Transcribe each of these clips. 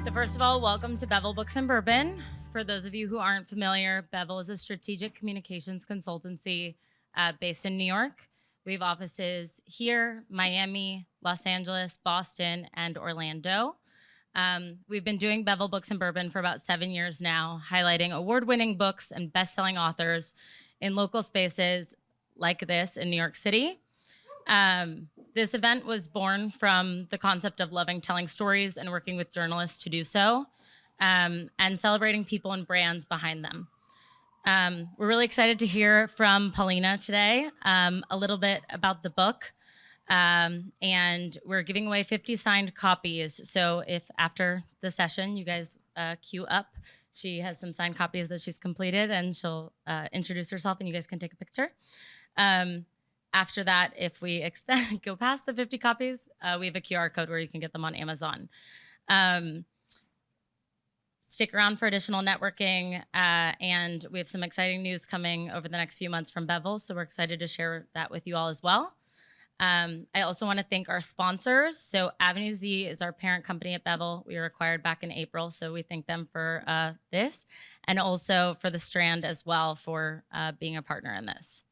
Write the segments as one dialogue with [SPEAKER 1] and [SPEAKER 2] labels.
[SPEAKER 1] So first of all, welcome to Bevel Books and Bourbon. For those of you who aren't familiar, Bevel is a strategic communications consultancy based in New York. We have offices here, Miami, Los Angeles, Boston, and Orlando. We've been doing Bevel Books and Bourbon for about 7 years now, highlighting award-winning books and best-selling authors in local spaces like this in New York City. This event was born from the concept of loving telling stories and working with journalists to do so, and celebrating people and brands behind them. We're really excited to hear from Polina today, a little bit about the book, and we're giving away 50 signed copies. So if after the session you guys queue up, she has some signed copies that she's completed, and she'll introduce herself and you guys can take a picture. After that, if we go past the 50 copies, we have a QR code where you can get them on Amazon. Stick around for additional networking, and we have some exciting news coming over the next few months from Bevel, so we're excited to share that with you all as well. I also want to thank our sponsors. So Avenue Z is our parent company at Bevel. We were acquired back in April, so we thank them for this, and also for the Strand as well for being a partner in this.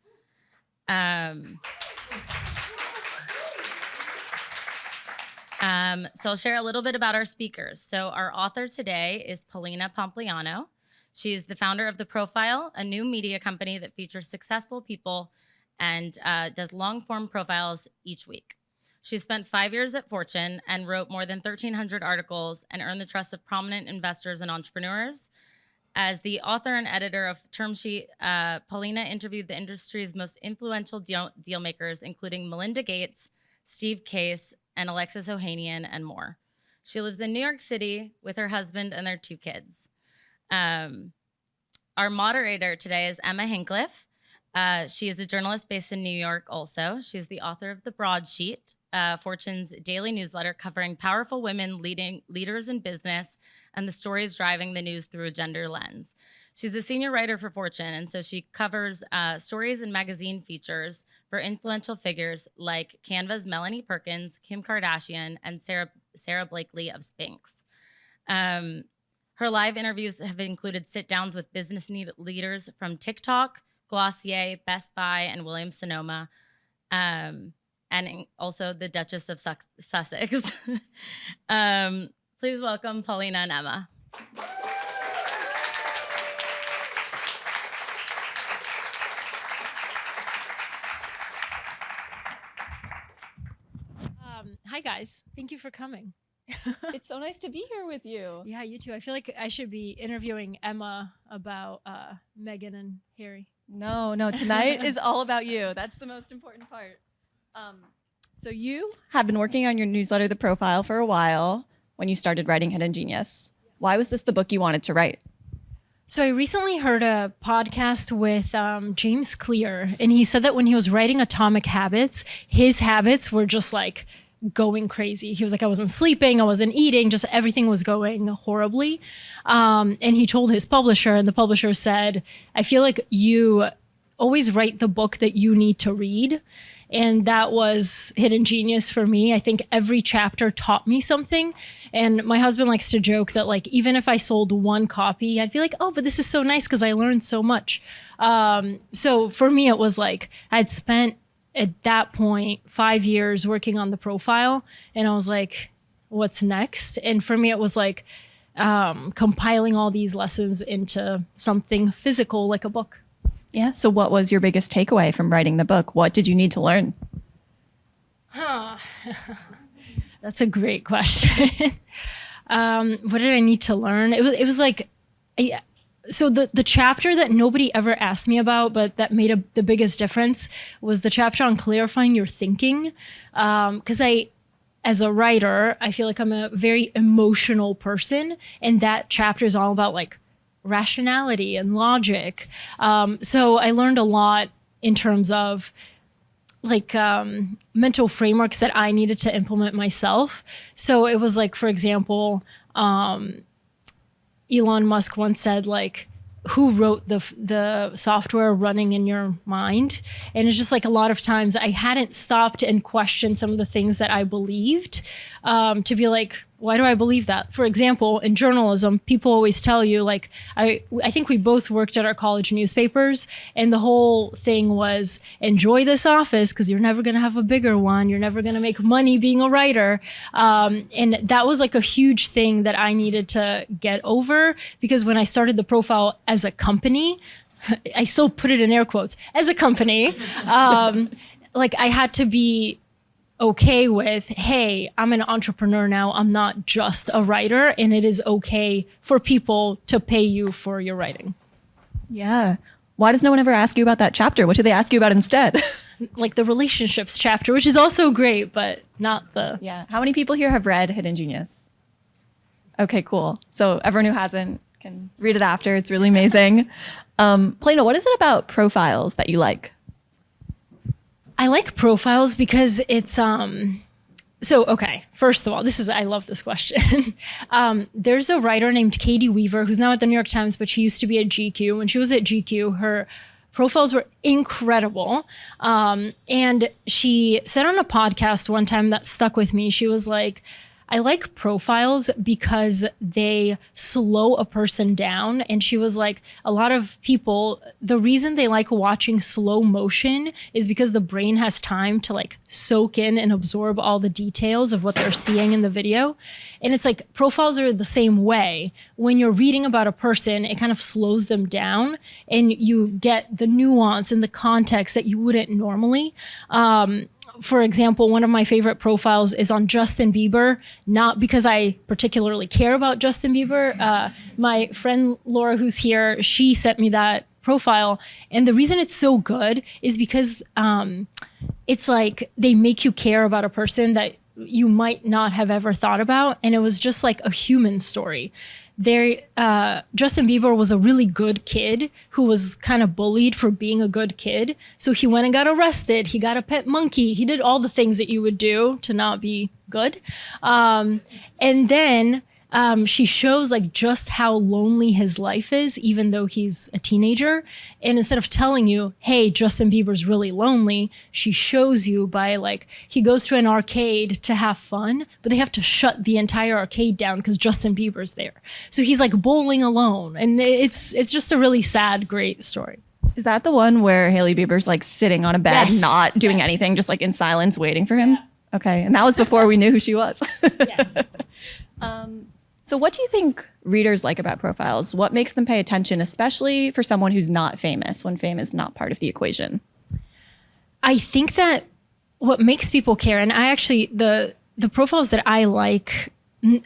[SPEAKER 1] So I'll share a little bit about our speakers. So our author today is Polina Pompliano. She's the founder of The Profile, a new media company that features successful people and does long-form profiles each week. She spent 5 years at Fortune and wrote more than 1,300 articles and earned the trust of prominent investors and entrepreneurs. As the author and editor of Term Sheet, Polina interviewed the industry's most influential deal makers, including Melinda Gates, Steve Case, and Alexis Ohanian, and more. She lives in New York City with her husband and their 2 kids. Our moderator today is Emma Hinchliffe. She is a journalist based in New York also. She's the author of The Broadsheet, Fortune's daily newsletter covering powerful women leaders in business and the stories driving the news through a gender lens. She's a senior writer for Fortune, and so she covers stories and magazine features for influential figures like Canva's Melanie Perkins, Kim Kardashian, and Sarah Blakely of Spanx. Her live interviews have included sit-downs with business leaders from TikTok, Glossier, Best Buy, and Williams-Sonoma, and also the Duchess of Sussex. Please welcome Polina and Emma.
[SPEAKER 2] Hi, guys. Thank you for coming.
[SPEAKER 3] It's so nice to be here with you.
[SPEAKER 2] Yeah, you too. I feel like I should be interviewing Emma about Meghan and Harry.
[SPEAKER 3] No, tonight is all about you. That's the most important part. So you have been working on your newsletter, The Profile, for a while when you started writing Hidden Genius. Why was this the book you wanted to write?
[SPEAKER 2] So I recently heard a podcast with James Clear, and he said that when he was writing Atomic Habits, his habits were just like going crazy. He was like, I wasn't sleeping, I wasn't eating, just everything was going horribly. And he told his publisher, and the publisher said, I feel like you always write the book that you need to read. And that was Hidden Genius for me. I think every chapter taught me something. And my husband likes to joke that like, even if I sold 1 copy, I'd be like, oh, but this is so nice because I learned so much. So for me, it was like, I'd spent at that point 5 years working on The Profile. And I was like, what's next? And for me, it was like compiling all these lessons into something physical like a book.
[SPEAKER 3] Yeah. So what was your biggest takeaway from writing the book? What did you need to learn?
[SPEAKER 2] That's a great question. What did I need to learn? It was like, so the chapter that nobody ever asked me about, but that made the biggest difference was the chapter on clarifying your thinking. Because as a writer, I feel like I'm a very emotional person, and that chapter is all about like rationality and logic. So I learned a lot in terms of like mental frameworks that I needed to implement myself. So it was like, for example, Elon Musk once said like, who wrote the software running in your mind? And it's just like a lot of times I hadn't stopped and questioned some of the things that I believed, to be like, Why do I believe that? For example, in journalism, people always tell you, like, I think we both worked at our college newspapers, and the whole thing was enjoy this office because you're never going to have a bigger one. You're never going to make money being a writer. And that was like a huge thing that I needed to get over, because when I started the profile as a company, I still put it in air quotes, as a company, like I had to be okay with, hey, I'm an entrepreneur now. I'm not just a writer, and it is okay for people to pay you for your writing.
[SPEAKER 3] Yeah. Why does no one ever ask you about that chapter? What do they ask you about instead?
[SPEAKER 2] Like the relationships chapter, which is also great, but not the...
[SPEAKER 3] Yeah. How many people here have read Hidden Genius? Okay, cool. So everyone who hasn't can read it after. It's really amazing. Polina, what is it about profiles that you like?
[SPEAKER 2] I like profiles because it's so okay, first of all, I love this question. There's a writer named Katie Weaver who's now at the New York Times, but she used to be at GQ. When she was at GQ, her profiles were incredible. And she said on a podcast one time that stuck with me, she was like, I like profiles because they slow a person down. And she was like, a lot of people, the reason they like watching slow motion is because the brain has time to like soak in and absorb all the details of what they're seeing in the video. And it's like profiles are the same way. When you're reading about a person, it kind of slows them down and you get the nuance and the context that you wouldn't normally. For example, one of my favorite profiles is on Justin Bieber, not because I particularly care about Justin Bieber. My friend Laura, who's here, she sent me that profile. And the reason it's so good is because it's like they make you care about a person that you might not have ever thought about. And it was just like a human story. Justin Bieber was a really good kid who was kind of bullied for being a good kid. So he went and got arrested. He got a pet monkey. He did all the things that you would do to not be good. And then she shows like just how lonely his life is, even though he's a teenager. And instead of telling you, hey, Justin Bieber's really lonely, she shows you by like, he goes to an arcade to have fun, but they have to shut the entire arcade down because Justin Bieber's there. So he's like bowling alone. And it's just a really sad, great story.
[SPEAKER 3] Is that the one where Hailey Bieber's like sitting on a bed,
[SPEAKER 2] Yes.
[SPEAKER 3] not doing anything, just like in silence, waiting for him? Yeah. Okay. And that was before we knew who she was.
[SPEAKER 2] Yes.
[SPEAKER 3] So what do you think readers like about profiles? What makes them pay attention, especially for someone who's not famous, when fame is not part of the equation?
[SPEAKER 2] I think that what makes people care, and I actually, the profiles that I like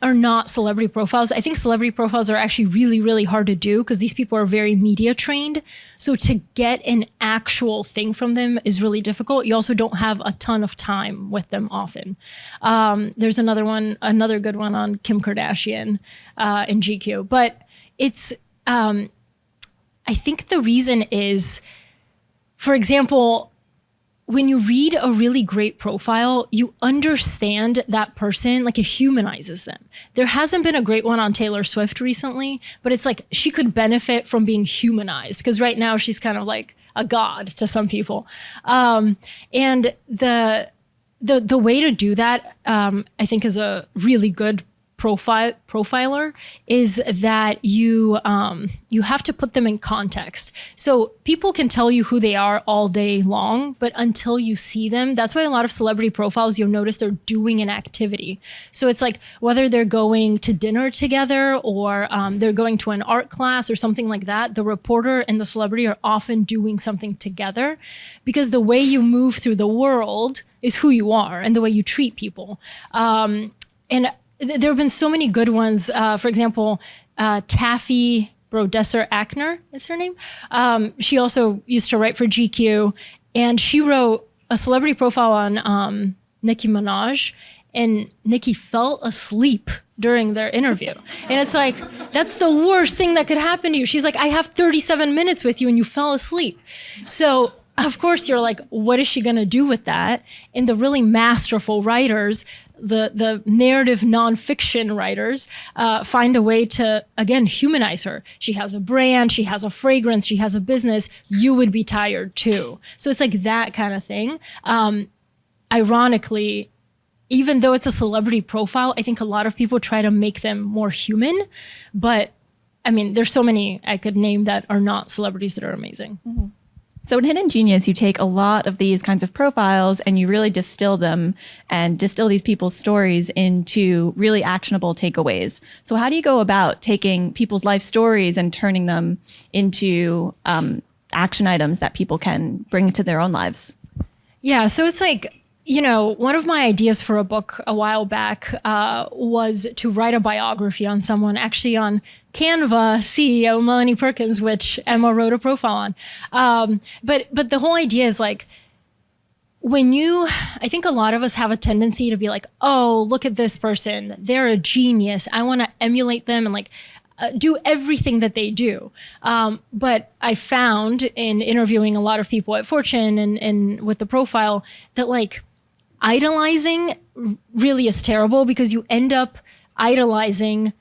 [SPEAKER 2] are not celebrity profiles. I think celebrity profiles are actually really, really hard to do because these people are very media trained. So to get an actual thing from them is really difficult. You also don't have a ton of time with them often. There's another good one on Kim Kardashian in GQ. But it's, I think the reason is, for example, when you read a really great profile, you understand that person, like it humanizes them. There hasn't been a great one on Taylor Swift recently, but it's like she could benefit from being humanized because right now she's kind of like a god to some people. And the way to do that, I think is a really good profiler is that you have to put them in context. So people can tell you who they are all day long, but until you see them, that's why a lot of celebrity profiles, you'll notice they're doing an activity. So it's like whether they're going to dinner together or they're going to an art class or something like that, the reporter and the celebrity are often doing something together because the way you move through the world is who you are and the way you treat people. And there have been so many good ones. For example, Taffy Brodesser-Akner is her name. She also used to write for GQ, and she wrote a celebrity profile on Nicki Minaj, and Nicki fell asleep during their interview. And it's like, that's the worst thing that could happen to you. She's like, I have 37 minutes with you and you fell asleep. So of course you're like, what is she gonna do with that? And the really masterful writers, the narrative nonfiction writers find a way to, again, humanize her. She has a brand, she has a fragrance, she has a business. You would be tired too. So it's like that kind of thing. Ironically, even though it's a celebrity profile, I think a lot of people try to make them more human. But I mean, there's so many I could name that are not celebrities that are amazing.
[SPEAKER 3] Mm-hmm. So in Hidden Genius, you take a lot of these kinds of profiles and you really distill them and distill these people's stories into really actionable takeaways. So how do you go about taking people's life stories and turning them into action items that people can bring to their own lives?
[SPEAKER 2] Yeah, so it's like, you know, one of my ideas for a book a while back was to write a biography on someone, actually on Canva CEO Melanie Perkins, which Emma wrote a profile on. But the whole idea is like, I think a lot of us have a tendency to be like, oh, look at this person, they're a genius, I want to emulate them and like do everything that they do. But I found in interviewing a lot of people at Fortune and with the profile that like idolizing really is terrible, because you end up idolizing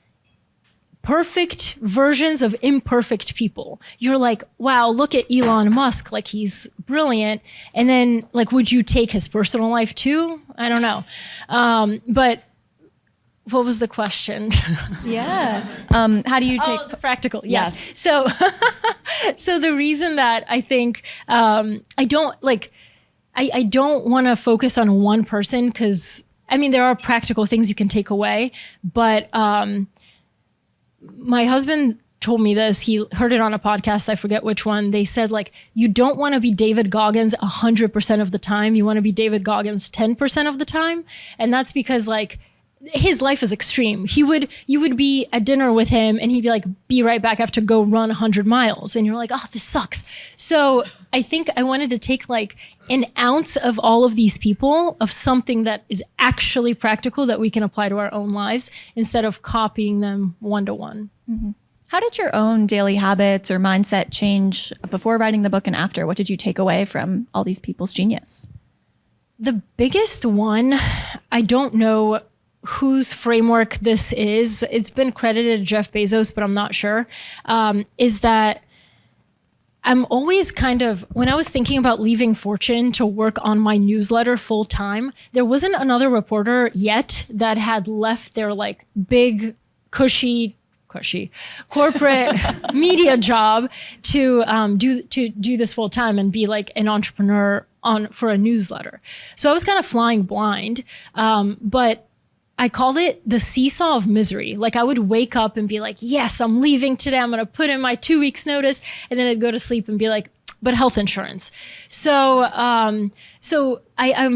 [SPEAKER 2] perfect versions of imperfect people. You're like, wow, look at Elon Musk, like he's brilliant. And then like, would you take his personal life too? I don't know. But what was the question?
[SPEAKER 3] Yeah. How do you take
[SPEAKER 2] the practical? Yes. So, so the reason that I think I don't want to focus on one person, because I mean, there are practical things you can take away, but my husband told me this. He heard it on a podcast. I forget which one. They said like, you don't want to be David Goggins 100% of the time. You want to be David Goggins 10% of the time. And that's because like, his life is extreme. You would be at dinner with him and he'd be like, be right back, I have to go run 100 miles. And you're like, oh, this sucks. So I think I wanted to take like an ounce of all of these people, of something that is actually practical that we can apply to our own lives instead of copying them one-to-one.
[SPEAKER 3] Mm-hmm. How did your own daily habits or mindset change before writing the book and after? What did you take away from all these people's genius?
[SPEAKER 2] The biggest one, I don't know whose framework this is, it's been credited to Jeff Bezos, but I'm not sure, is that I'm always kind of, when I was thinking about leaving Fortune to work on my newsletter full time, there wasn't another reporter yet that had left their like big, cushy corporate media job to do this full time and be like an entrepreneur for a newsletter. So I was kind of flying blind, but I called it the seesaw of misery. Like I would wake up and be like, yes, I'm leaving today. I'm going to put in my 2 weeks notice. And then I'd go to sleep and be like, but health insurance. So I'm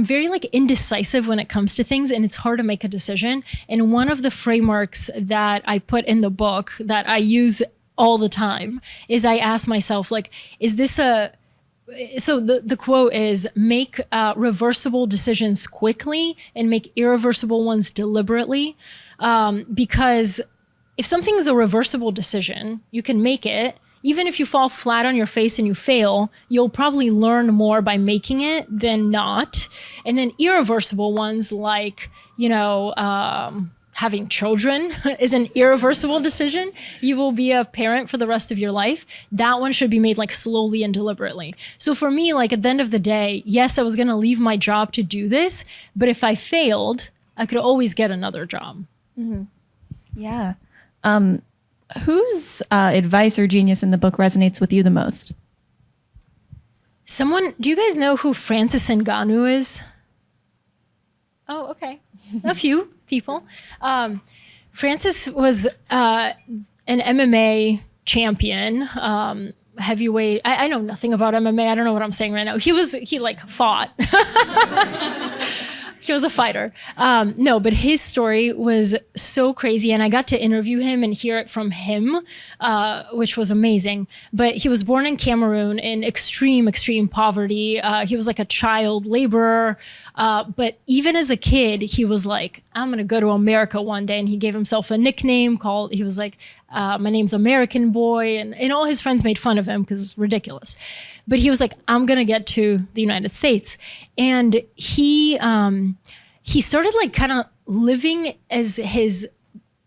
[SPEAKER 2] very like indecisive when it comes to things, and it's hard to make a decision. And one of the frameworks that I put in the book that I use all the time is I ask myself, like, is this so the quote is, make reversible decisions quickly and make irreversible ones deliberately. Because if something is a reversible decision, you can make it. Even if you fall flat on your face and you fail, you'll probably learn more by making it than not. And then irreversible ones like, having children is an irreversible decision. You will be a parent for the rest of your life. That one should be made like slowly and deliberately. So for me, like at the end of the day, yes, I was going to leave my job to do this, but if I failed, I could always get another job.
[SPEAKER 3] Mm-hmm. Yeah. Whose advice or genius in the book resonates with you the most?
[SPEAKER 2] Do you guys know who Francis Ngannou is? Oh, okay. A few people. Francis was an MMA champion, heavyweight. I know nothing about MMA. I don't know what I'm saying right now. He fought. He was a fighter. No, but his story was so crazy, and I got to interview him and hear it from him, which was amazing. But he was born in Cameroon in extreme poverty. He was like a child laborer. But even as a kid, he was like, I'm going to go to America one day. And he gave himself a nickname he was like, my name's American Boy. And all his friends made fun of him because it's ridiculous. But he was like, I'm going to get to the United States. And he started like kind of living as his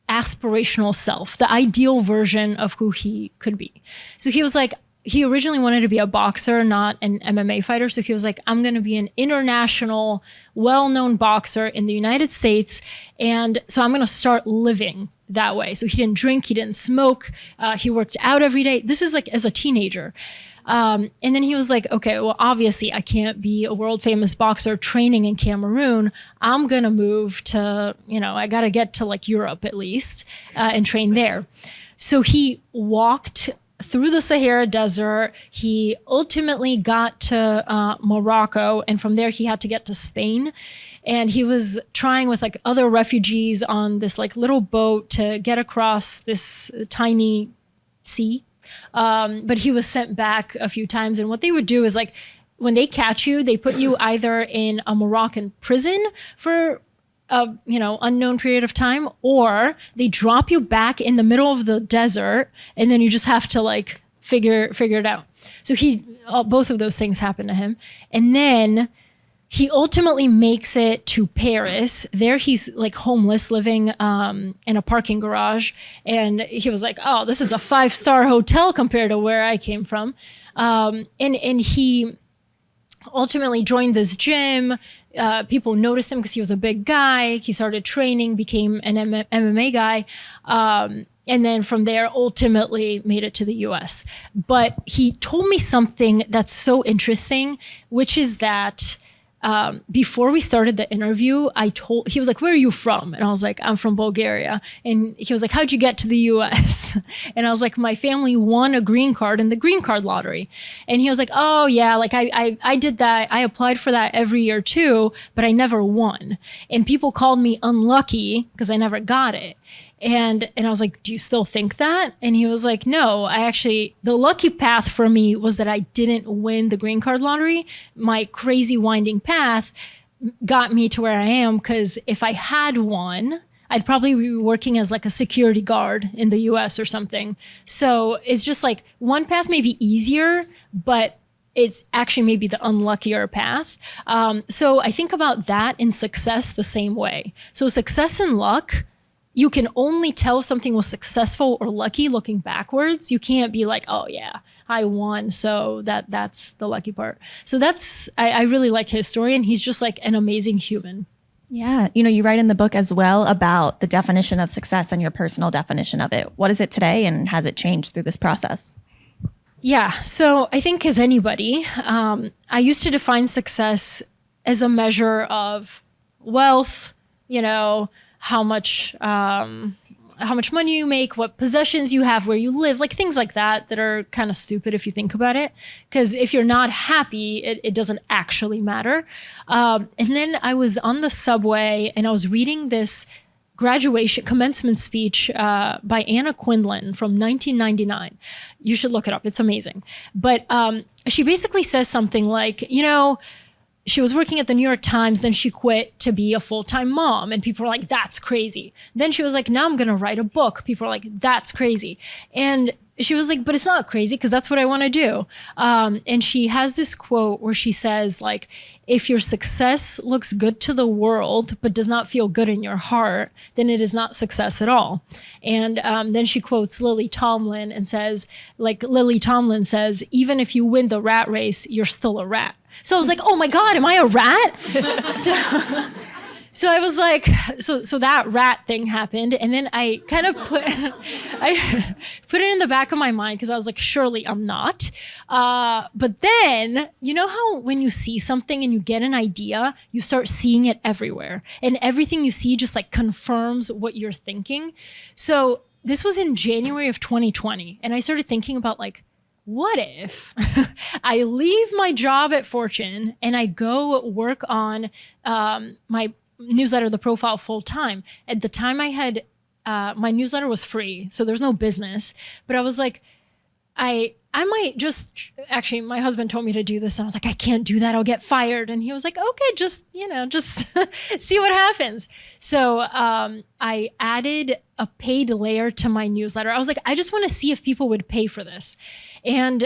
[SPEAKER 2] aspirational self, the ideal version of who he could be. So he was like, he originally wanted to be a boxer, not an MMA fighter. So he was like, I'm going to be an international, well-known boxer in the United States. And so I'm going to start living that way. So he didn't drink, he didn't smoke. He worked out every day. This is like as a teenager. And then he was like, okay, well, obviously I can't be a world famous boxer training in Cameroon. I'm going to move to, I got to get to like Europe at least and train there. So he walked through the Sahara Desert. He ultimately got to Morocco, and from there he had to get to Spain. And he was trying with like other refugees on this like little boat to get across this tiny sea. But he was sent back a few times. And what they would do is like, when they catch you, they put you either in a Moroccan prison for a unknown period of time, or they drop you back in the middle of the desert, and then you just have to like figure it out. So both of those things happened to him. And then he ultimately makes it to Paris. There he's like homeless, living in a parking garage. And he was like, oh, this is a 5-star hotel compared to where I came from. And he ultimately joined this gym. People noticed him because he was a big guy. He started training, became an MMA guy. And then from there, ultimately made it to the US. But he told me something that's so interesting, which is that before we started the interview, he was like, where are you from? And I was like, I'm from Bulgaria. And he was like, how'd you get to the US? And I was like, my family won a green card in the green card lottery. And he was like, oh yeah, like I did that. I applied for that every year too, but I never won. And people called me unlucky because I never got it. And I was like, do you still think that? And he was like, no, the lucky path for me was that I didn't win the green card lottery. My crazy winding path got me to where I am, because if I had won, I'd probably be working as like a security guard in the US or something. So it's just like one path may be easier, but it's actually maybe the unluckier path. So I think about that in success the same way. So success and luck, you can only tell if something was successful or lucky looking backwards. You can't be like, oh yeah, I won, so that's the lucky part. So I really like his story, and he's just like an amazing human.
[SPEAKER 3] Yeah. You write in the book as well about the definition of success and your personal definition of it. What is it today, and has it changed through this process?
[SPEAKER 2] Yeah. So I think as anybody, I used to define success as a measure of wealth, how much money you make, what possessions you have, where you live, like things like that are kind of stupid if you think about it. Because if you're not happy, it doesn't actually matter. And then I was on the subway and I was reading this commencement speech by Anna Quindlen from 1999. You should look it up. It's amazing. But she basically says something like, she was working at the New York Times, then she quit to be a full-time mom. And people were like, that's crazy. Then she was like, now I'm going to write a book. People are like, that's crazy. And she was like, but it's not crazy because that's what I want to do. And she has this quote where she says, like, if your success looks good to the world, but does not feel good in your heart, then it is not success at all. And then she quotes Lily Tomlin and says, even if you win the rat race, you're still a rat. So I was like, oh my God, am I a rat? So I was like, so that rat thing happened. And then I kind of put it in the back of my mind because I was like, surely I'm not. But then, you know how when you see something and you get an idea, you start seeing it everywhere. And everything you see just like confirms what you're thinking. So this was in January of 2020. And I started thinking about like, what if I leave my job at Fortune and I go work on my newsletter, The Profile, full time? At the time I had, my newsletter was free, so there was no business. But I was like, I might just, actually my husband told me to do this and I was like, I can't do that, I'll get fired. And he was like, okay, just see what happens. So I added a paid layer to my newsletter. I was like, I just want to see if people would pay for this. And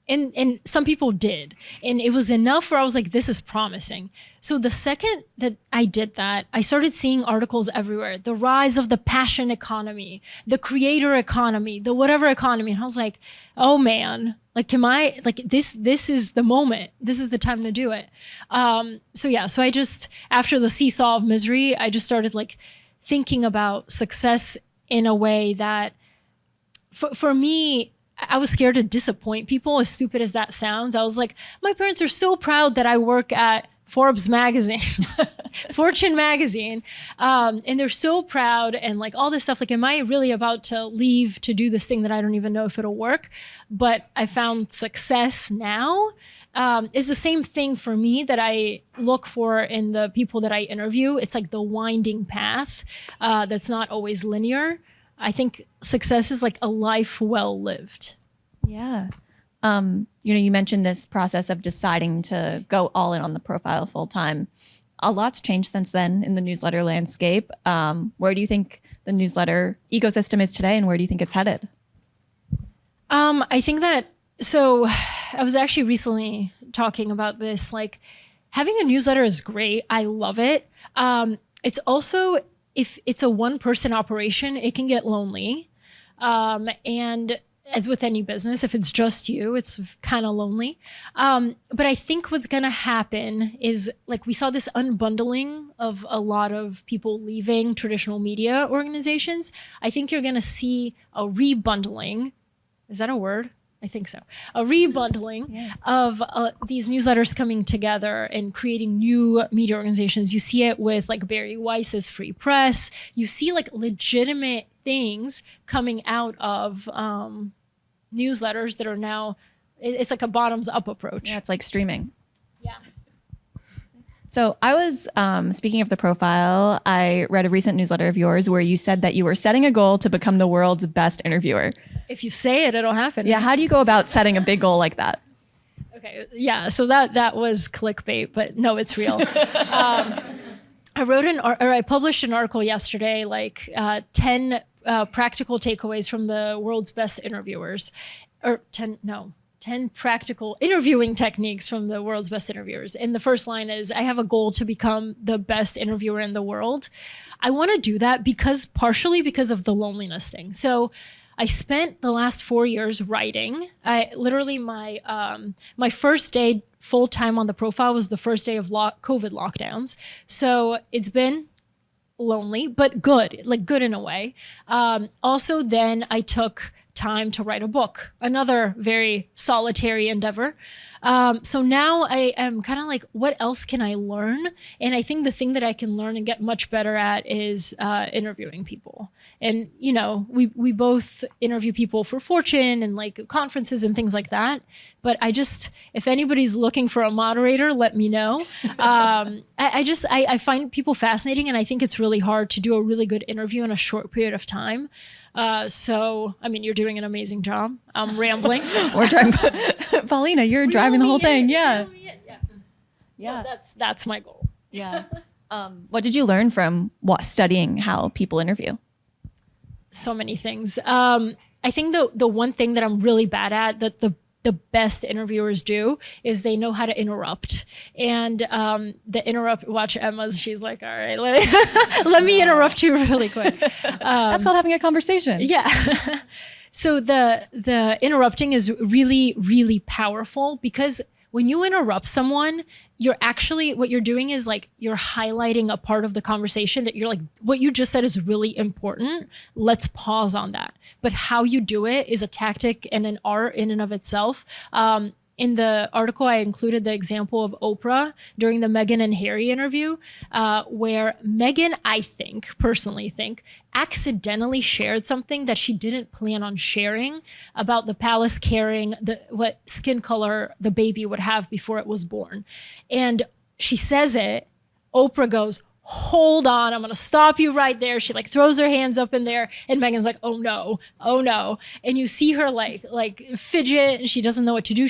[SPEAKER 2] And some people did. And it was enough where I was like, this is promising. So the second that I did that, I started seeing articles everywhere. The rise of the passion economy, the creator economy, the whatever economy. And I was like, oh man, like, this is the moment. This is the time to do it. So I just, after the seesaw of misery, I just started like thinking about success in a way that for me, I was scared to disappoint people, as stupid as that sounds. I was like, my parents are so proud that I work at Forbes magazine, Fortune magazine. And they're so proud and like all this stuff. Like, am I really about to leave to do this thing that I don't even know if it'll work? But I found success now is the same thing for me that I look for in the people that I interview. It's like the winding path that's not always linear. I think success is like a life well lived.
[SPEAKER 3] Yeah. You mentioned this process of deciding to go all in on the profile full time. A lot's changed since then in the newsletter landscape. Where do you think the newsletter ecosystem is today, and where do you think it's headed?
[SPEAKER 2] I think that, so I was actually recently talking about this, like having a newsletter is great. I love it. It's also, if it's a one-person operation, it can get lonely. And as with any business, if it's just you, it's kind of lonely. But I think what's going to happen is, like, we saw this unbundling of a lot of people leaving traditional media organizations. I think you're going to see a rebundling. Is that a word? I think so. A rebundling of these newsletters coming together and creating new media organizations. You see it with like Barry Weiss's Free Press. You see like legitimate things coming out of newsletters that are now, it's like a bottoms up approach.
[SPEAKER 3] Yeah, it's like streaming.
[SPEAKER 2] Yeah.
[SPEAKER 3] So I was, speaking of the profile, I read a recent newsletter of yours where you said that you were setting a goal to become the world's best interviewer.
[SPEAKER 2] If you say it, it'll happen.
[SPEAKER 3] Yeah. How do you go about setting a big goal like that?
[SPEAKER 2] Okay. Yeah. So that was clickbait, but no, it's real. I published an article yesterday, like 10 practical takeaways from the world's best interviewers, or 10 practical interviewing techniques from the world's best interviewers. And the first line is, I have a goal to become the best interviewer in the world. I want to do that partially because of the loneliness thing. So I spent the last 4 years writing. I literally, my first day full time on the profile was the first day of COVID lockdowns. So it's been lonely, but good, like good in a way. Also, then I took time to write a book, another very solitary endeavor. So now I am kind of like, what else can I learn? And I think the thing that I can learn and get much better at is interviewing people. And, we both interview people for Fortune and like conferences and things like that. But if anybody's looking for a moderator, let me know. I find people fascinating, and I think it's really hard to do a really good interview in a short period of time. So, I mean, you're doing an amazing job. I'm rambling.
[SPEAKER 3] We're driving. Paulina, you're driving the whole thing. Yeah.
[SPEAKER 2] Well, that's my goal.
[SPEAKER 3] Yeah. What did you learn from studying how people interview?
[SPEAKER 2] So many things. I think the one thing that I'm really bad at, that the best interviewers do, is they know how to interrupt. And watch Emma's, she's like, all right, let me interrupt you really quick.
[SPEAKER 3] That's called having a conversation.
[SPEAKER 2] Yeah. So the interrupting is really, really powerful, because when you interrupt someone, what you're doing is like, you're highlighting a part of the conversation that you're like, what you just said is really important. Let's pause on that. But how you do it is a tactic and an art in and of itself. In the article, I included the example of Oprah during the Meghan and Harry interview, where Meghan, I personally think, accidentally shared something that she didn't plan on sharing about the palace carrying what skin color the baby would have before it was born. And she says it, Oprah goes, hold on, I'm going to stop you right there. She like throws her hands up in there, and Meghan's like, oh no. And you see her like fidget, and she doesn't know what to do.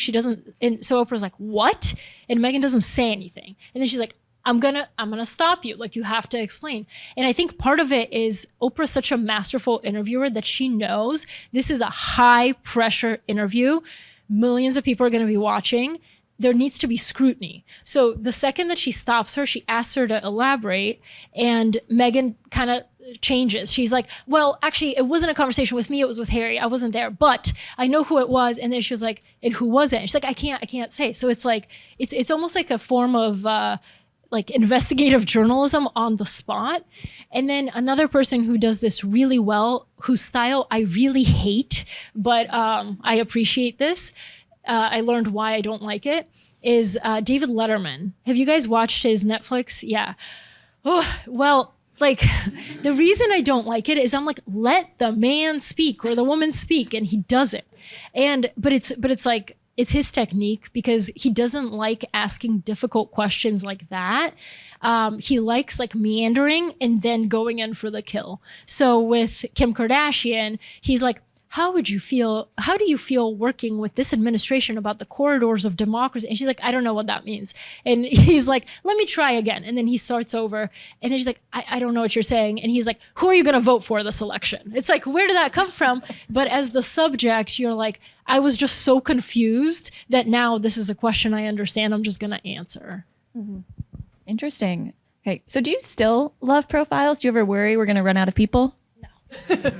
[SPEAKER 2] And so Oprah's like, what? And Meghan doesn't say anything. And then she's like, I'm going to stop you. Like, you have to explain. And I think part of it is Oprah's such a masterful interviewer that she knows this is a high pressure interview. millions of people are going to be watching. There needs to be scrutiny. So the second that she stops her, she asks her to elaborate, and Megan kind of changes. She's like, well, actually, it wasn't a conversation with me. It was with Harry. I wasn't there, but I know who it was. And then she was like, and who was it? And she's like, I can't say. So it's like, it's almost like a form of like investigative journalism on the spot. And then another person who does this really well, whose style I really hate, but I appreciate this. I learned why I don't like it, is David Letterman. Have you guys watched his Netflix? Yeah. Oh, well, like the reason I don't like it is I'm like, let the man speak or the woman speak, and he doesn't. But it's like, it's his technique because he doesn't like asking difficult questions like that. He likes like meandering and then going in for the kill. So with Kim Kardashian, he's like, how do you feel working with this administration about the corridors of democracy? And she's like, I don't know what that means. And he's like, let me try again. And then he starts over. And then she's like, I don't know what you're saying. And he's like, who are you going to vote for this election? It's like, where did that come from? But as the subject, you're like, I was just so confused that now this is a question I understand. I'm just going to answer.
[SPEAKER 3] Mm-hmm. Interesting. Okay. So do you still love profiles? Do you ever worry we're going to run out of people?
[SPEAKER 2] No.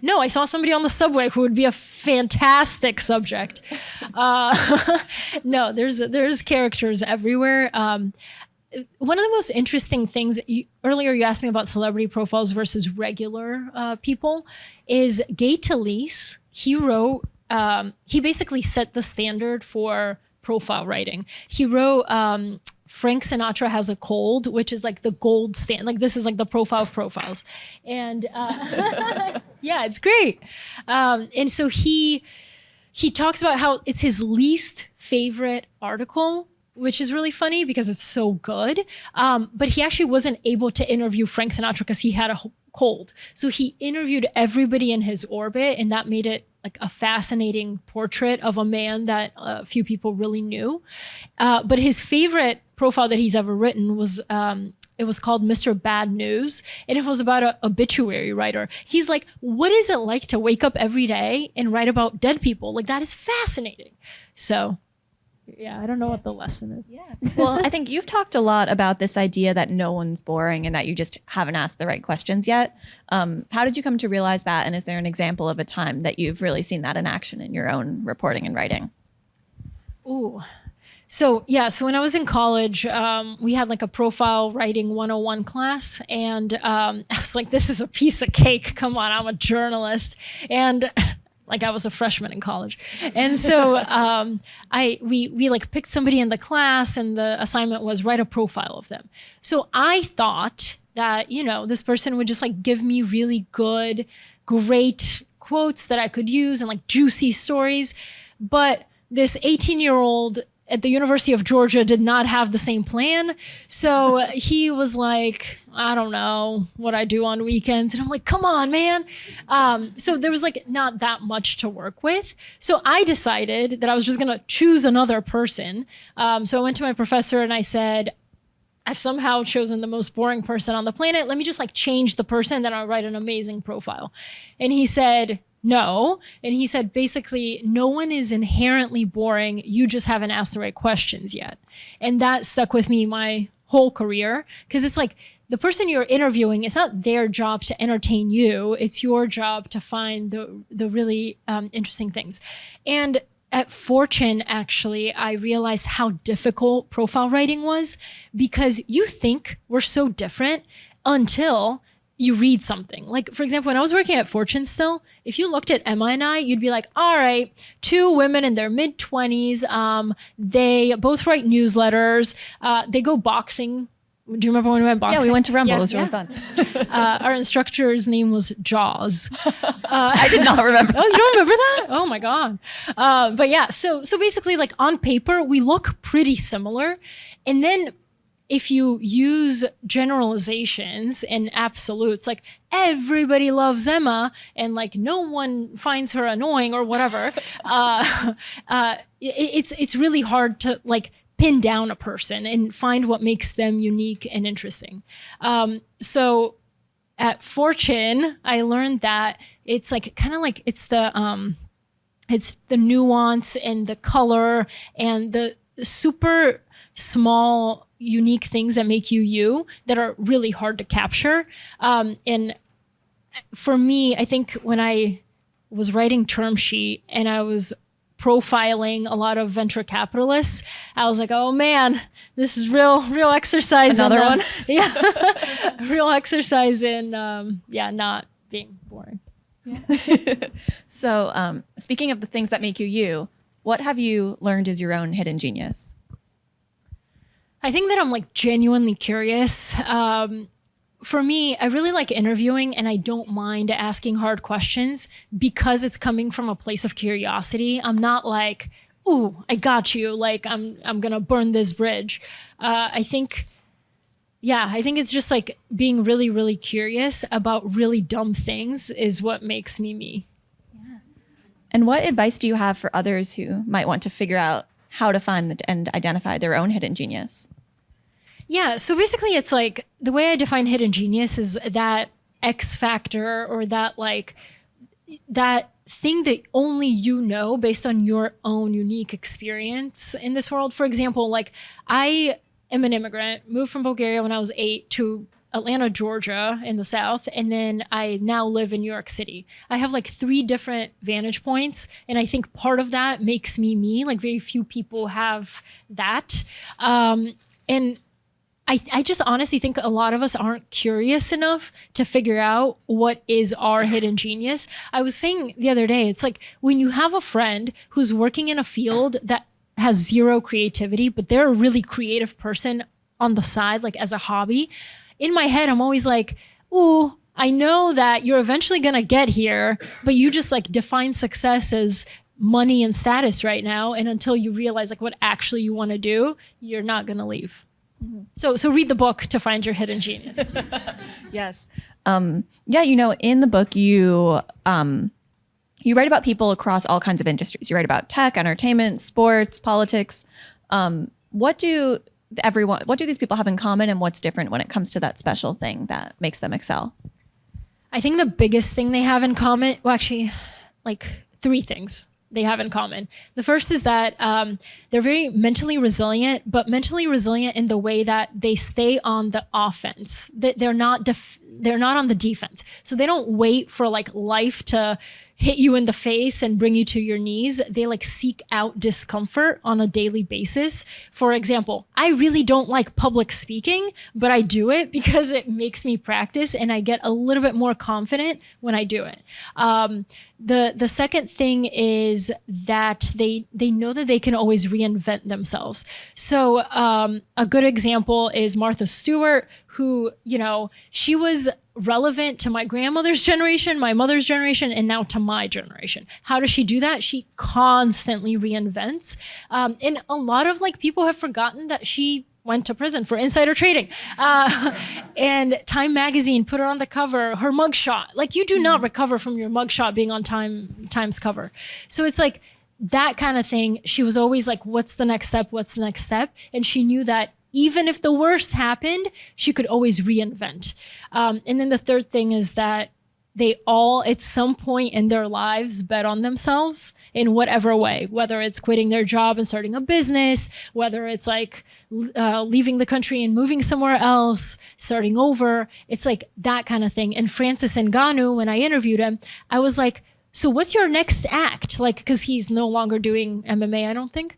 [SPEAKER 2] No, I saw somebody on the subway who would be a fantastic subject. No, there's characters everywhere. One of the most interesting things, earlier you asked me about celebrity profiles versus regular people, is Gay Talese. He wrote, he basically set the standard for profile writing. He wrote Frank Sinatra Has a Cold, which is like the gold standard. Like this is like the profile of profiles. And yeah, it's great. And so he talks about how it's his least favorite article, which is really funny because it's so good. But he actually wasn't able to interview Frank Sinatra because he had a cold. So he interviewed everybody in his orbit, and that made it like a fascinating portrait of a man that few people really knew. But his favorite profile that he's ever written was, it was called Mr. Bad News, and it was about an obituary writer. He's like, what is it like to wake up every day and write about dead people? Like, that is fascinating. So yeah, I don't know what the lesson is.
[SPEAKER 3] Yeah. Well, I think you've talked a lot about this idea that no one's boring and that you just haven't asked the right questions yet. How did you come to realize that? And is there an example of a time that you've really seen that in action in your own reporting and writing?
[SPEAKER 2] Ooh. So when I was in college, we had like a profile writing 101 class, and I was like, this is a piece of cake. Come on, I'm a journalist. And like I was a freshman in college. And so we like picked somebody in the class, and the assignment was write a profile of them. So I thought that, this person would just like give me really good, great quotes that I could use and like juicy stories. But this 18-year-old at the University of Georgia did not have the same plan. So he was like, I don't know what I do on weekends. And I'm like, come on, man. So there was like not that much to work with. So I decided that I was just going to choose another person. So I went to my professor and I said, I've somehow chosen the most boring person on the planet. Let me just like change the person, then I'll write an amazing profile. And he said, no. And he said, basically, no one is inherently boring. You just haven't asked the right questions yet. And that stuck with me my whole career, because it's like the person you're interviewing, it's not their job to entertain you. It's your job to find the really interesting things. And at Fortune, actually, I realized how difficult profile writing was, because you think we're so different until you read something. Like, for example, when I was working at Fortune still, if you looked at Emma and I, you'd be like, all right, two women in their mid-20s. They both write newsletters. They go boxing. Do you remember when we went boxing?
[SPEAKER 3] Yeah, we went to Rumble.
[SPEAKER 2] Yeah,
[SPEAKER 3] it was really fun.
[SPEAKER 2] Our instructor's name was Jaws.
[SPEAKER 3] I did not remember.
[SPEAKER 2] Oh, you don't remember that? Oh my God. But yeah, so basically like on paper, we look pretty similar. And then if you use generalizations and absolutes, like everybody loves Emma and like no one finds her annoying or whatever, it's really hard to like pin down a person and find what makes them unique and interesting. So at Fortune, I learned that it's like kind of like it's the It's the nuance and the color and the super small, unique things that make you that are really hard to capture. And for me, I think when I was writing term sheet and I was profiling a lot of venture capitalists, I was like, oh man, this is real exercise.
[SPEAKER 3] Another one?
[SPEAKER 2] Yeah. Real exercise in, not being boring.
[SPEAKER 3] So speaking of the things that make you, what have you learned is your own hidden genius?
[SPEAKER 2] I think that I'm like genuinely curious. For me, I really like interviewing and I don't mind asking hard questions because it's coming from a place of curiosity. I'm not like, ooh, I got you. Like I'm going to burn this bridge. I think it's just like being really, really curious about really dumb things is what makes me me.
[SPEAKER 3] Yeah. And what advice do you have for others who might want to figure out how to find and identify their own hidden genius?
[SPEAKER 2] Yeah, so basically it's like the way I define hidden genius is that X factor or that like that thing that only you know based on your own unique experience in this world. For example, like I am an immigrant, moved from Bulgaria when I was 8 to Atlanta, Georgia in the South, and then I now live in New York City. I have like 3 different vantage points, and I think part of that makes me me. Like very few people have that. And I just honestly think a lot of us aren't curious enough to figure out what is our hidden genius. I was saying the other day, it's like when you have a friend who's working in a field that has zero creativity, but they're a really creative person on the side, like as a hobby. In my head, I'm always like, ooh, I know that you're eventually going to get here, but you just like define success as money and status right now. And until you realize like what actually you want to do, you're not going to leave. Mm-hmm. So read the book to find your hidden genius.
[SPEAKER 3] Yes. In the book, you write about people across all kinds of industries. You write about tech, entertainment, sports, politics. What do these people have in common, and what's different when it comes to that special thing that makes them excel?
[SPEAKER 2] I think the biggest thing they have in common, well, actually, like 3 things they have in common. The first is that they're very mentally resilient, but mentally resilient in the way that they stay on the offense. They're not on the defense. So they don't wait for like life to hit you in the face and bring you to your knees. They like seek out discomfort on a daily basis. For example, I really don't like public speaking, but I do it because it makes me practice and I get a little bit more confident when I do it. The second thing is that they know that they can always reinvent themselves. So a good example is Martha Stewart, who, she was relevant to my grandmother's generation, my mother's generation, and now to my generation. How does she do that? She constantly reinvents. And a lot of like people have forgotten that she went to prison for insider trading. And Time magazine put her on the cover, her mugshot. Like you do not recover from your mugshot being on Time's cover. So it's like that kind of thing. She was always like, what's the next step? What's the next step? And she knew that even if the worst happened, she could always reinvent. And then the third thing is that they all, at some point in their lives, bet on themselves in whatever way, whether it's quitting their job and starting a business, whether it's like leaving the country and moving somewhere else, starting over. It's like that kind of thing. And Francis Ngannou, when I interviewed him, I was like, so what's your next act? Like, because he's no longer doing MMA, I don't think.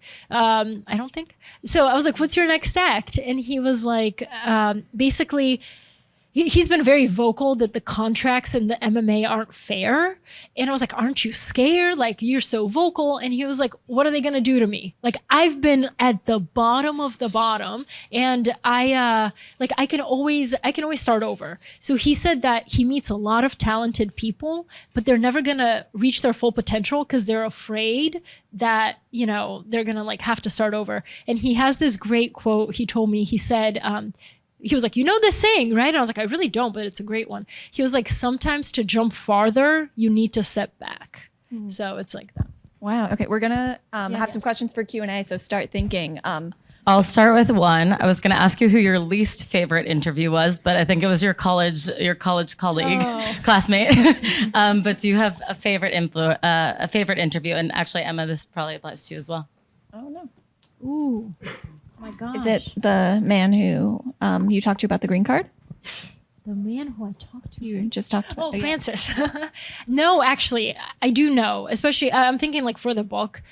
[SPEAKER 2] So I was like, what's your next act? And he was like, basically, he's been very vocal that the contracts in the MMA aren't fair. And I was like, aren't you scared? Like, you're so vocal. And he was like, what are they going to do to me? Like, I've been at the bottom of the bottom, and I can always start over. So he said that he meets a lot of talented people, but they're never going to reach their full potential because they're afraid that, they're going to like have to start over. And he has this great quote. He told me, he said, he was like, this saying, right? And I was like, I really don't, but it's a great one. He was like, sometimes to jump farther, you need to step back. So it's like that.
[SPEAKER 3] Wow. Okay. We're going to have some questions for Q&A. So start thinking.
[SPEAKER 1] I'll start with one. I was going to ask you who your least favorite interview was, but I think it was your college colleague, classmate. But do you have a favorite interview? And actually, Emma, this probably applies to you as well.
[SPEAKER 3] Oh no.
[SPEAKER 2] Ooh, my gosh.
[SPEAKER 3] Is it the man who you talked to about the green card?
[SPEAKER 2] The man who I talked to?
[SPEAKER 3] You just talked about.
[SPEAKER 2] Oh, Francis. No, actually, I do know. Especially, I'm thinking like for the book.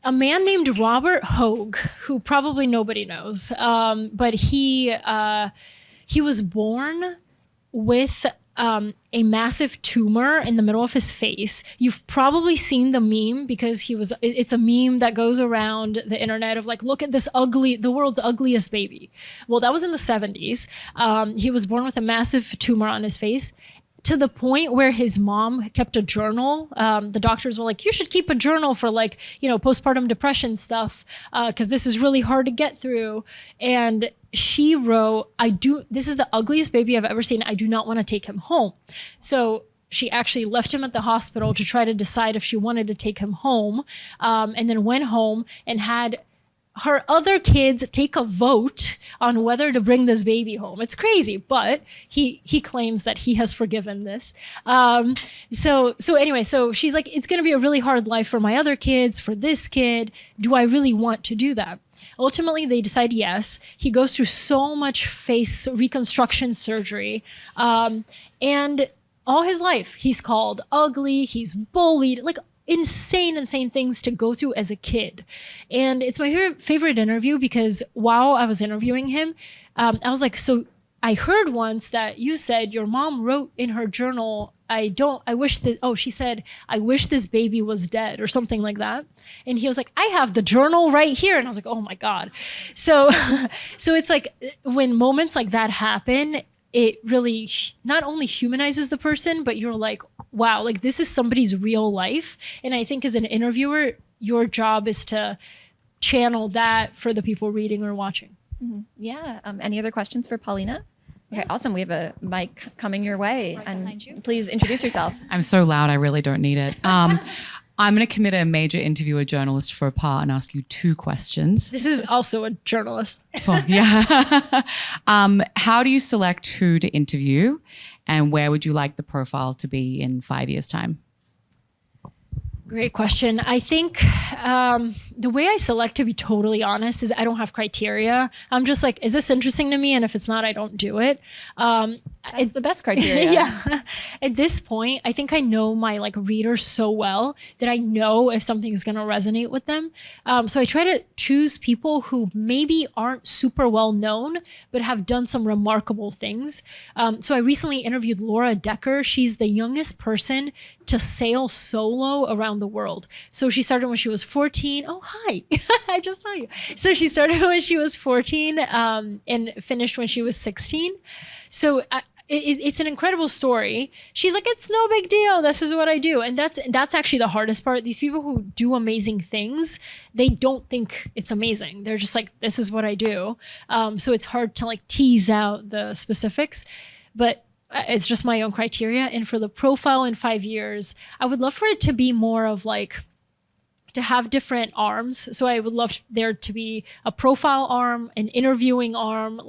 [SPEAKER 2] A man named Robert Hogue, who probably nobody knows, but he was born with a massive tumor in the middle of his face. You've probably seen the meme because it's a meme that goes around the internet of like, look at this the world's ugliest baby. Well, that was in the 70s. He was born with a massive tumor on his face, to the point where his mom kept a journal. The doctors were like, you should keep a journal for like, postpartum depression stuff, because this is really hard to get through. And she wrote, this is the ugliest baby I've ever seen. I do not want to take him home. So she actually left him at the hospital to try to decide if she wanted to take him home, and then went home and had her other kids take a vote on whether to bring this baby home. It's crazy, but he claims that he has forgiven this. So anyway, so she's like, it's going to be a really hard life for my other kids, for this kid. Do I really want to do that? Ultimately, they decide yes. He goes through so much face reconstruction surgery, and all his life he's called ugly, he's bullied, like insane things to go through as a kid. And it's my favorite interview because while I was interviewing him, I was like, so I heard once that you said your mom wrote in her journal, she said, I wish this baby was dead or something like that. And he was like, I have the journal right here. And I was like, oh my God. So it's like when moments like that happen, it really not only humanizes the person, but you're like, wow, like this is somebody's real life. And I think as an interviewer, your job is to channel that for the people reading or watching.
[SPEAKER 3] Mm-hmm. Yeah. Any other questions for Polina? Okay, awesome. We have a mic coming your way. Right behind you. Please introduce yourself.
[SPEAKER 4] I'm so loud, I really don't need it. I'm going to commit a major interviewer journalist for a part and ask you 2 questions.
[SPEAKER 2] This is also a journalist.
[SPEAKER 4] Yeah. How do you select who to interview, and where would you like the profile to be in 5 years' time?
[SPEAKER 2] Great question. I think the way I select, to be totally honest, is I don't have criteria. I'm just like, is this interesting to me? And if it's not, I don't do it.
[SPEAKER 3] It's the best criteria.
[SPEAKER 2] Yeah. At this point, I think I know my readers so well that I know if something is going to resonate with them. So I try to choose people who maybe aren't super well known, but have done some remarkable things. So I recently interviewed Laura Decker. She's the youngest person to sail solo around the world. So she started when she was 14. Oh, hi. I just saw you. So she started when she was 14 and finished when she was 16. So it's an incredible story. She's like, it's no big deal. This is what I do. And that's actually the hardest part. These people who do amazing things, they don't think it's amazing. They're just like, this is what I do. So it's hard to tease out the specifics, but it's just my own criteria. And for the profile in 5 years, I would love for it to be more of to have different arms. So I would love there to be a profile arm, an interviewing arm,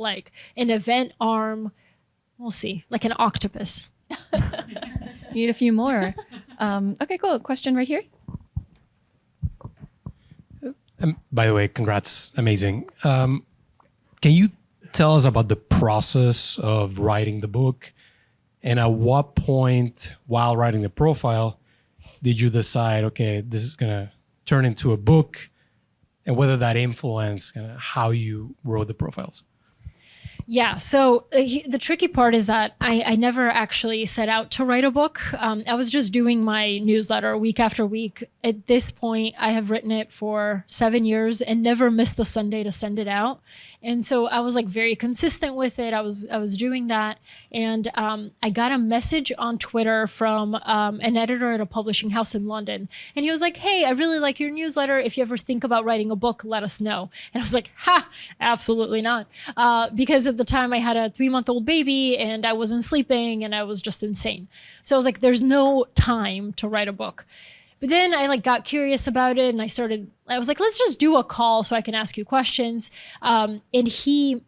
[SPEAKER 2] an event arm. We'll see, like an octopus.
[SPEAKER 3] Need a few more. Okay, cool. Question right here.
[SPEAKER 5] By the way, congrats. Amazing. Can you tell us about the process of writing the book? And at what point while writing the profile did you decide, okay, this is going to turn into a book, and whether that influenced how you wrote the profiles?
[SPEAKER 2] Yeah. So the tricky part is that I never actually set out to write a book. I was just doing my newsletter week after week. At this point, I have written it for 7 years and never missed the Sunday to send it out. And so I was very consistent with it. I was doing that. And I got a message on Twitter from an editor at a publishing house in London. And he was like, hey, I really like your newsletter. If you ever think about writing a book, let us know. And I was like, absolutely not. Because at the time I had a 3-month-old baby and I wasn't sleeping and I was just insane. So I was like, there's no time to write a book. But then I like got curious about it, and I was like, let's just do a call so I can ask you questions. And he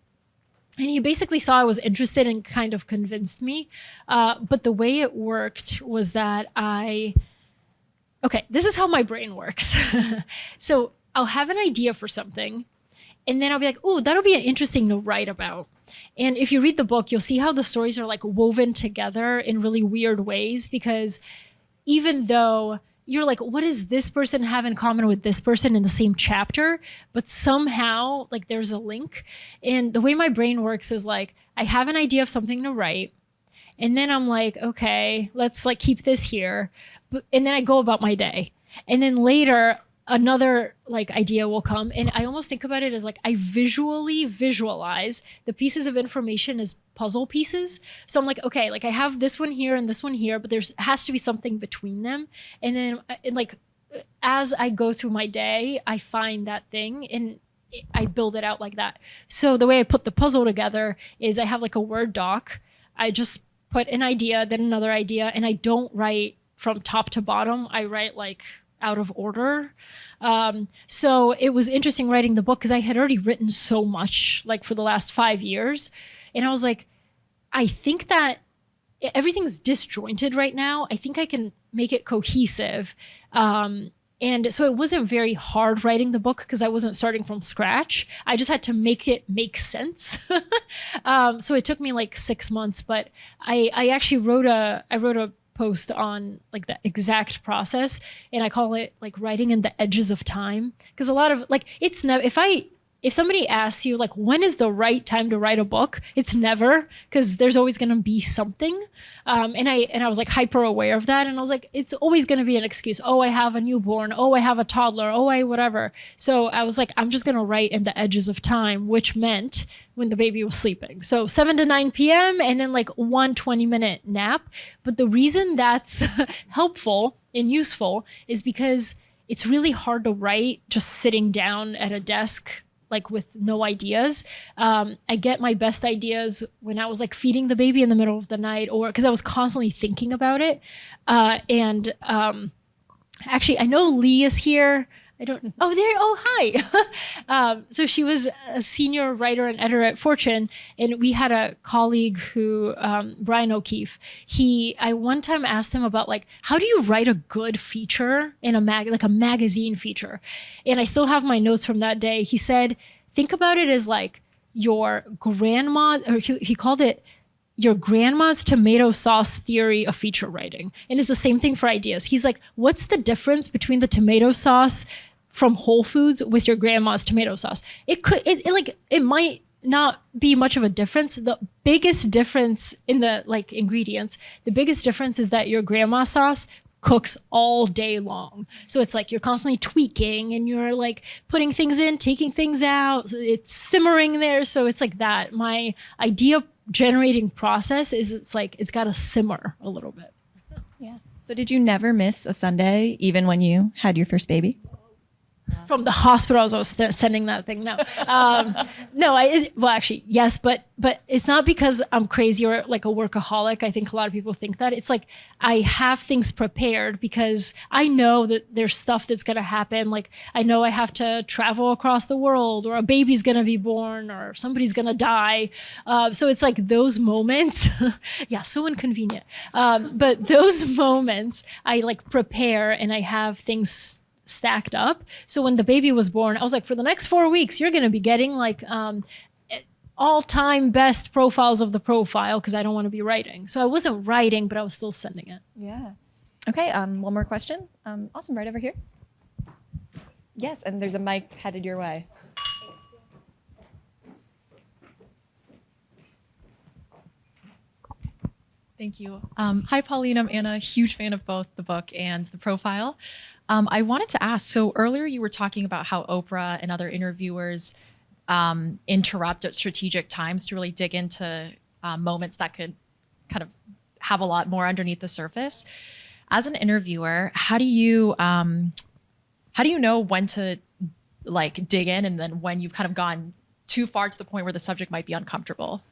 [SPEAKER 2] basically saw I was interested and kind of convinced me. But the way it worked was that okay, this is how my brain works. So I'll have an idea for something, and then I'll be like, oh, that'll be interesting to write about. And if you read the book, you'll see how the stories are like woven together in really weird ways, because even though you're like, what does this person have in common with this person in the same chapter? But somehow like there's a link. And the way my brain works is like, I have an idea of something to write. And then I'm like, okay, let's like keep this here. And then I go about my day. And then later another like idea will come. And I almost think about it as like, I visually visualize the pieces of information as puzzle pieces. So I'm like, okay, like I have this one here and this one here, but there's has to be something between them. And then like, as I go through my day, I find that thing and I build it out like that. So the way I put the puzzle together is I have like a Word doc. I just put an idea, then another idea, and I don't write from top to bottom. I write like out of order. So it was interesting writing the book because I had already written so much like for the last 5 years. And I was like, I think that everything's disjointed right now. I think I can make it cohesive. And so it wasn't very hard writing the book because I wasn't starting from scratch. I just had to make it make sense. So it took me like 6 months, but I actually wrote a post on like the exact process, and I call it like writing in the edges of time, because a lot of like it's never if somebody asks you like when is the right time to write a book, it's never, because there's always going to be something. And I was like hyper aware of that, and I was like, it's always going to be an excuse. Oh, I have a newborn. Oh, I have a toddler. Oh, I whatever. So I was like, I'm just going to write in the edges of time, which meant when the baby was sleeping. So 7 to 9 p.m. and then like 1 20-minute nap. But the reason that's helpful and useful is because it's really hard to write just sitting down at a desk like with no ideas. I get my best ideas when I was like feeding the baby in the middle of the night, or because I was constantly thinking about it. Actually, I know Lee is here. Hi. So she was a senior writer and editor at Fortune, and we had a colleague who, Brian O'Keefe. I one time asked him about like, how do you write a good feature in a magazine feature? And I still have my notes from that day. He said, think about it as like your grandma, or he called it your grandma's tomato sauce theory of feature writing. And it's the same thing for ideas. He's like, what's the difference between the tomato sauce from Whole Foods with your grandma's tomato sauce? It might not be much of a difference. The biggest difference in the like ingredients, the biggest difference is that your grandma's sauce cooks all day long. So it's like you're constantly tweaking and you're like putting things in, taking things out. It's simmering there. So it's like that. My idea generating process is it's like it's got to simmer a little bit.
[SPEAKER 3] Yeah. So did you never miss a Sunday even when you had your first baby?
[SPEAKER 2] From the hospital as I was sending that thing. No, actually, yes, but it's not because I'm crazy or like a workaholic. I think a lot of people think that. It's like I have things prepared because I know that there's stuff that's going to happen. Like I know I have to travel across the world, or a baby's going to be born, or somebody's going to die. So it's like those moments. Yeah, so inconvenient. But those moments I like prepare, and I have things stacked up. So when the baby was born, I was like, for the next 4 weeks, you're going to be getting like all-time best profiles of the profile, because I don't want to be writing. So I wasn't writing, but I was still sending it.
[SPEAKER 3] Yeah. Okay. One more question. Awesome. Right over here. Yes. And there's a mic headed your way.
[SPEAKER 6] Thank you. Hi, Paulina. I'm Anna, huge fan of both the book and the profile. I wanted to ask, so earlier you were talking about how Oprah and other interviewers interrupt at strategic times to really dig into moments that could kind of have a lot more underneath the surface. As an interviewer, how do you know when to like dig in, and then when you've kind of gone too far to the point where the subject might be uncomfortable?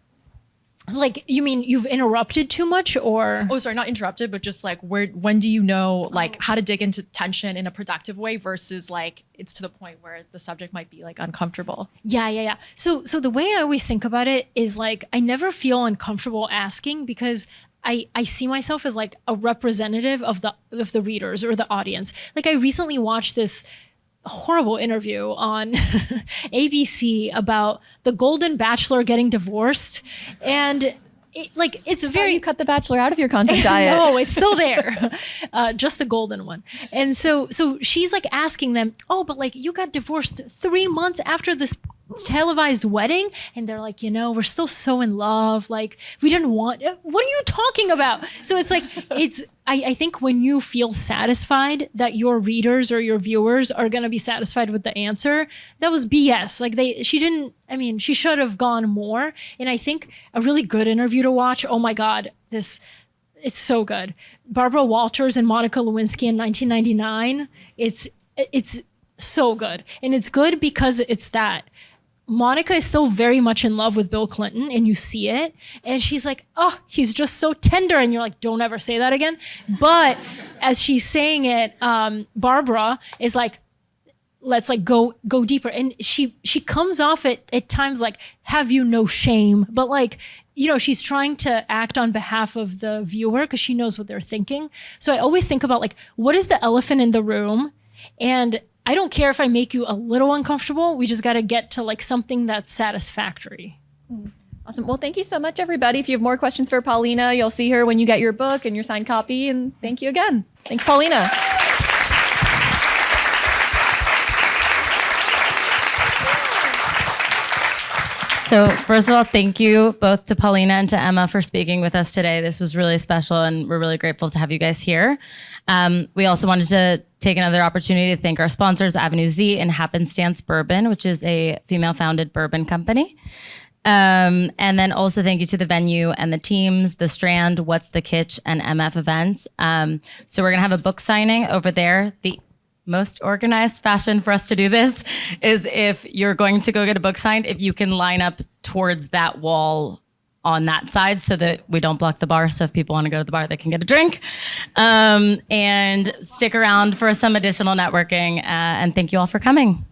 [SPEAKER 2] Like, you mean you've interrupted too much, or?
[SPEAKER 6] Oh, sorry, not interrupted, but just like when do you know like how to dig into tension in a productive way versus like it's to the point where the subject might be like uncomfortable?
[SPEAKER 2] Yeah. So the way I always think about it is like I never feel uncomfortable asking because I see myself as like a representative of the readers or the audience. Like I recently watched this horrible interview on ABC about the Golden Bachelor getting divorced, and it's very.
[SPEAKER 3] You cut The Bachelor out of your content diet.
[SPEAKER 2] No, it's still there, just the golden one. And so she's like asking them, oh, but like you got divorced 3 months after this televised wedding, and they're like, we're still so in love, like we didn't want. What are you talking about? So it's like I think when you feel satisfied that your readers or your viewers are going to be satisfied with the answer, that was BS. Like she should have gone more. And I think a really good interview to watch, oh my God, it's so good. Barbara Walters and Monica Lewinsky in 1999. It's so good. And it's good because it's that. Monica is still very much in love with Bill Clinton, and you see it. And she's like, oh, he's just so tender. And you're like, don't ever say that again. But as she's saying it, Barbara is like, let's like go deeper. And she comes off at times like, have you no shame? But like, she's trying to act on behalf of the viewer because she knows what they're thinking. So I always think about like, what is the elephant in the room? And I don't care if I make you a little uncomfortable. We just got to get to like something that's satisfactory.
[SPEAKER 3] Awesome. Well, thank you so much, everybody. If you have more questions for Polina, you'll see her when you get your book and your signed copy. And thank you again. Thanks, Polina.
[SPEAKER 1] So first of all, thank you both to Polina and to Emma for speaking with us today. This was really special, and we're really grateful to have you guys here. We also wanted to take another opportunity to thank our sponsors, Avenue Z and Happenstance Bourbon, which is a female-founded bourbon company. And then also thank you to the venue and the teams, the Strand, What's the Kitsch, and MF Events. So we're going to have a book signing over there. The most organized fashion for us to do this is if you're going to go get a book signed, if you can line up towards that wall on that side so that we don't block the bar. So if people want to go to the bar, they can get a drink. And stick around for some additional networking. And thank you all for coming.